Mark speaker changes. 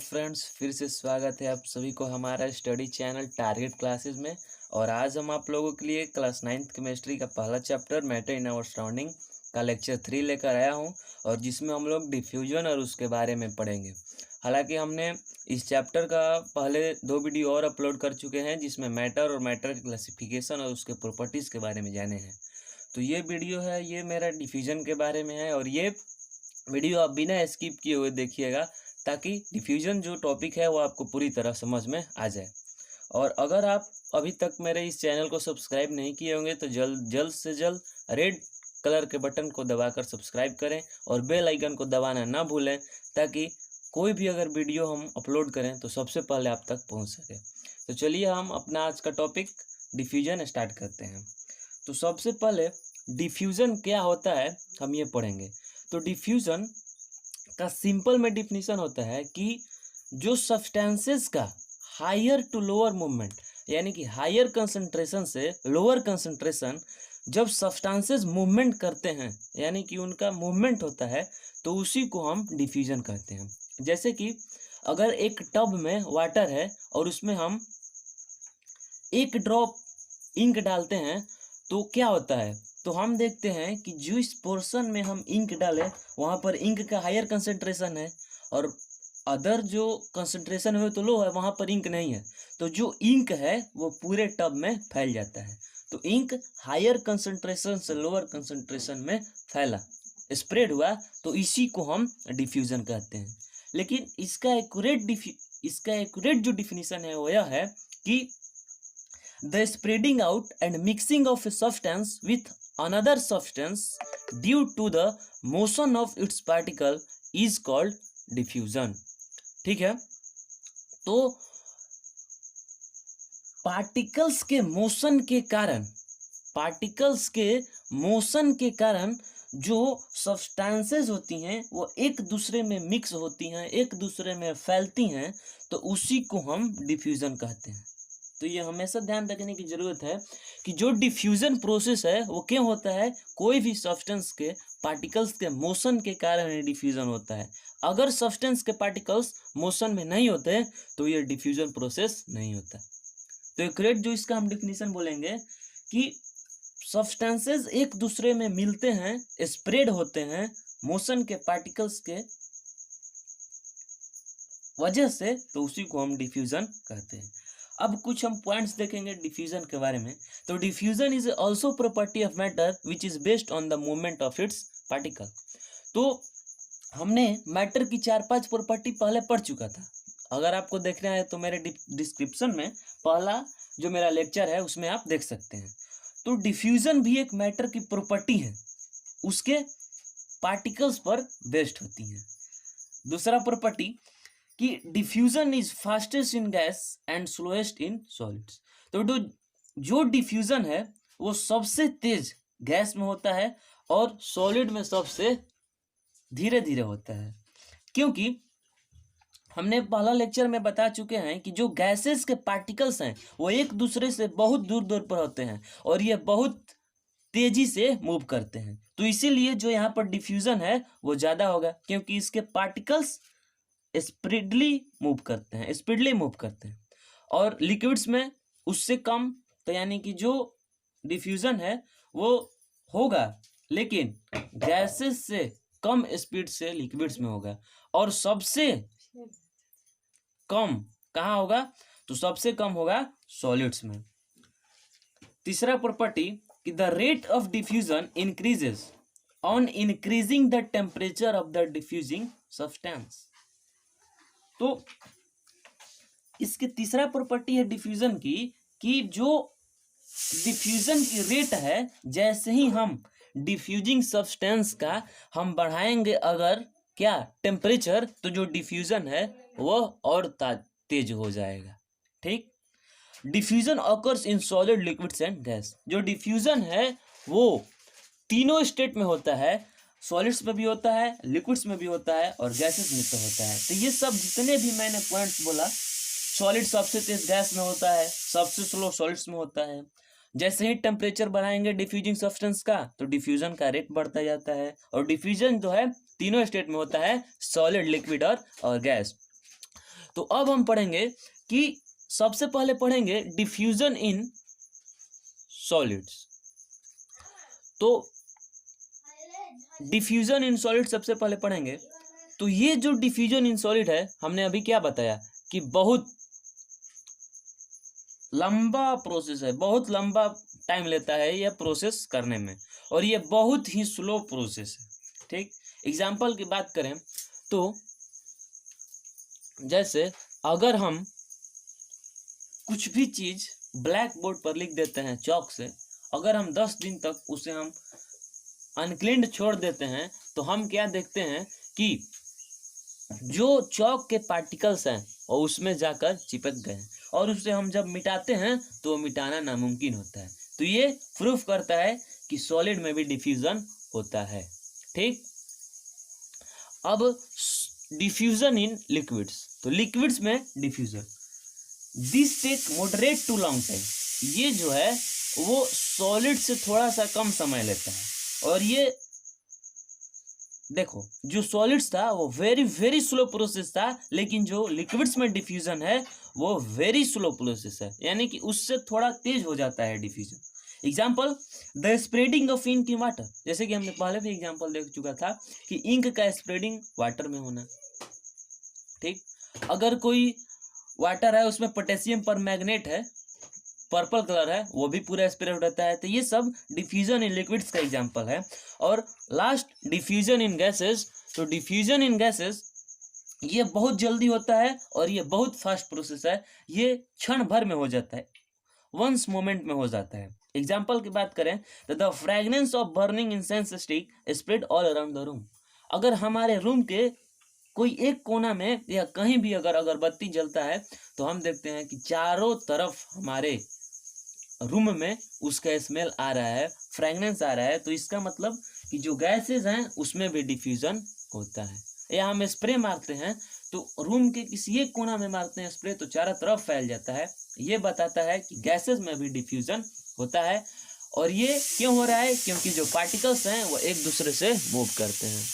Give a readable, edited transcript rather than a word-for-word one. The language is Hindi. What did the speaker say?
Speaker 1: फ्रेंड्स, फिर से स्वागत है आप सभी को हमारा स्टडी चैनल टारगेट क्लासेस में। और आज हम आप लोगों के लिए क्लास 9th केमिस्ट्री का पहला chapter matter in our surrounding का लेक्चर 3 लेकर आया हूं, और जिसमें हम लोग डिफ्यूजन और उसके बारे में पढ़ेंगे। हालांकि हमने इस चैप्टर का पहले 2 वीडियो और अपलोड कर चुके हैं, जिसमें मैटर और मैटर की क्लासिफिकेशन और उसके प्रॉपर्टीज़ के बारे में जाने हैं। तो ये वीडियो है, ये मेरा डिफ्यूजन के बारे में है, और ये वीडियो आप बिना स्किप किए हुए देखिएगा, ताकि डिफ्यूजन जो टॉपिक है वो आपको पूरी तरह समझ में आ जाए। और अगर आप अभी तक मेरे इस चैनल को सब्सक्राइब नहीं किए होंगे तो जल्द से जल्द रेड कलर के बटन को दबाकर सब्सक्राइब करें और बेल आइकन को दबाना ना भूलें, ताकि कोई भी अगर वीडियो हम अपलोड करें तो सबसे पहले आप तक पहुंच सके। तो चलिए हम अपना आज का टॉपिक डिफ्यूजन स्टार्ट करते हैं। तो सबसे पहले डिफ्यूजन क्या होता है हम ये पढ़ेंगे। तो डिफ्यूजन का सिंपल में डिफिनीशन होता है कि जो सब्सटेंसेस का हायर टू लोअर मूवमेंट, यानी कि हायर कंसंट्रेशन से लोअर कंसंट्रेशन जब सब्सटेंसेस मूवमेंट करते हैं, यानी कि उनका मूवमेंट होता है, तो उसी को हम डिफ्यूजन कहते हैं। जैसे कि अगर एक टब में वाटर है और उसमें हम एक ड्रॉप इंक डालते हैं तो क्या होता है, तो हम देखते हैं कि जिस पोर्शन में हम इंक डालें वहाँ पर इंक का हायर कंसंट्रेशन है, और अदर जो कंसंट्रेशन है तो लो है, वहाँ पर इंक नहीं है, तो जो इंक है वो पूरे टब में फैल जाता है। तो इंक हायर कंसंट्रेशन से लोअर कंसंट्रेशन में फैला, स्प्रेड हुआ, तो इसी को हम डिफ्यूजन कहते हैं। लेकिन इसका एक्यूरेट जो डिफिनीशन है वो यह है कि the spreading out and mixing of a substance with another substance due to the motion of its particle is called diffusion। ठीक है, तो पार्टिकल्स के मोशन के कारण जो सब्सटेंसेस होती हैं वो एक दूसरे में मिक्स होती हैं, एक दूसरे में फैलती हैं, तो उसी को हम डिफ्यूजन कहते हैं। तो ये हमेशा ध्यान रखने की ज़रूरत है कि जो डिफ्यूज़न प्रोसेस है वो क्यों होता है, कोई भी सब्सटेंस के पार्टिकल्स के मोशन के कारण ही डिफ्यूज़न होता है। अगर सब्सटेंस के पार्टिकल्स मोशन में नहीं होते तो ये डिफ्यूज़न प्रोसेस नहीं होता। तो एक्यूरेट जो इसका हम डिफिनीशन बोलेंगे कि सब्सटेंसेस एक दूसरे में मिलते हैं, स्प्रेड होते हैं मोशन के पार्टिकल्स के वजह से, तो उसी को हम डिफ्यूज़न कहते हैं। अब कुछ हम पॉइंट्स देखेंगे डिफ्यूजन के बारे में। तो diffusion is also property of matter which is based on the movement of its particle. तो हमने मैटर की 4-5 प्रॉपर्टी पहले पढ़ चुका था। अगर आपको देखना है तो मेरे डिस्क्रिप्शन में पहला जो मेरा लेक्चर है उसमें आप देख सकते हैं। तो डिफ्यूजन भी एक मैटर की प्रॉपर्टी है, उसके पार्टिकल्स पर बेस्ड होती है। दूसरा प्रॉपर्टी कि diffusion is fastest in gas and slowest in solids. तो जो डिफ्यूजन है वो सबसे तेज गैस में होता है और सॉलिड में सबसे धीरे धीरे होता है, क्योंकि हमने पहला लेक्चर में बता चुके हैं कि जो गैसेस के पार्टिकल्स हैं वो एक दूसरे से बहुत दूर दूर पर होते हैं और ये बहुत तेजी से मूव करते हैं। तो इसीलिए जो यहाँ पर डिफ्यूजन है वो ज़्यादा होगा, क्योंकि इसके पार्टिकल्स स्पीडली मूव करते हैं। और लिक्विड्स में उससे कम, तो यानी कि जो डिफ्यूजन है वो होगा, लेकिन गैसेस से कम स्पीड से लिक्विड्स में होगा। और सबसे कम कहाँ होगा, तो सबसे कम होगा सॉलिड्स में। तीसरा प्रॉपर्टी कि the rate of diffusion increases on increasing the temperature of the diffusing substance. तो इसके तीसरा प्रॉपर्टी है डिफ्यूजन की कि जो डिफ्यूजन की रेट है, जैसे ही हम डिफ्यूजिंग सब्सटेंस का हम बढ़ाएंगे अगर क्या टेम्परेचर, तो जो डिफ्यूजन है वो और तेज हो जाएगा। ठीक, diffusion occurs in solid, liquids and gas. जो डिफ्यूजन है वो तीनों स्टेट में होता है, सॉलिड्स में भी होता है, लिक्विड्स में भी होता है और गैसेस में तो होता है। तो ये सब जितने भी मैंने पॉइंट्स बोला, सॉलिड सबसे तेज गैस में होता है, सबसे स्लो सॉलिड्स में होता है। जैसे ही टेम्परेचर बढ़ाएंगे डिफ्यूजिंग सब्सटेंस का तो डिफ्यूजन का रेट बढ़ता जाता है, और डिफ्यूजन जो है तीनों स्टेट में होता है, सॉलिड, लिक्विड और गैस। तो अब हम पढ़ेंगे कि सबसे पहले पढ़ेंगे डिफ्यूजन इन सॉलिड्स। तो डिफ्यूजन इन सॉलिड सबसे पहले पढ़ेंगे। तो ये जो डिफ्यूजन इन सॉलिड है, हमने अभी क्या बताया कि बहुत लंबा प्रोसेस है, बहुत लंबा टाइम लेता है यह प्रोसेस करने में, और ये बहुत ही स्लो प्रोसेस है। ठीक, एग्जाम्पल की बात करें तो जैसे अगर हम कुछ भी चीज ब्लैक बोर्ड पर लिख देते हैं चौक से, अगर हम 10 दिन तक उसे हम अनक्लीन्ड छोड़ देते हैं तो हम क्या देखते हैं कि जो चौक के पार्टिकल्स हैं और उसमें जाकर चिपक गए हैं, और उसे हम जब मिटाते हैं तो मिटाना नामुमकिन होता है। तो ये प्रूफ करता है कि सॉलिड में भी डिफ्यूजन होता है। ठीक, अब डिफ्यूजन इन लिक्विड्स। तो लिक्विड्स में diffusion, this take moderate to long time. ये जो है वो सॉलिड से थोड़ा सा कम समय लेता है, और ये देखो जो सॉलिड्स था वो वेरी वेरी स्लो प्रोसेस था, लेकिन जो लिक्विड्स में डिफ्यूजन है वो वेरी स्लो प्रोसेस है, यानी कि उससे थोड़ा तेज हो जाता है diffusion. Example, the spreading of ink in water. जैसे कि हमने पहले भी एग्जाम्पल देख चुका था कि इंक का स्प्रेडिंग वाटर में होना। ठीक, अगर कोई वाटर है उसमें पोटेशियम पर मैग्नेट है, पर्पल कलर है, वो भी पूरा स्प्रेड होता है। तो ये सब डिफ्यूजन इन लिक्विड्स का एग्जांपल है। और लास्ट डिफ्यूजन इन गैसेस। तो डिफ्यूजन इन गैसेस ये बहुत जल्दी होता है और ये बहुत फास्ट प्रोसेस है, ये क्षण भर में हो जाता है, वंस मोमेंट में हो जाता है। एग्जाम्पल की बात करें तो the fragrance of burning incense stick spread all around the room. अगर हमारे रूम के कोई एक कोना में या कहीं भी अगर अगरबत्ती जलता है तो हम देखते हैं कि चारों तरफ हमारे रूम में उसका स्मेल आ रहा है, फ्रेगनेंस आ रहा है। तो इसका मतलब कि जो गैसेज हैं उसमें भी डिफ्यूजन होता है। या हम स्प्रे मारते हैं तो रूम के किसी एक कोना में मारते हैं स्प्रे तो चारों तरफ फैल जाता है। ये बताता है कि गैसेज में भी डिफ्यूजन होता है। और ये क्यों हो रहा है? क्योंकि जो पार्टिकल्स हैं वो एक दूसरे से मूव करते हैं।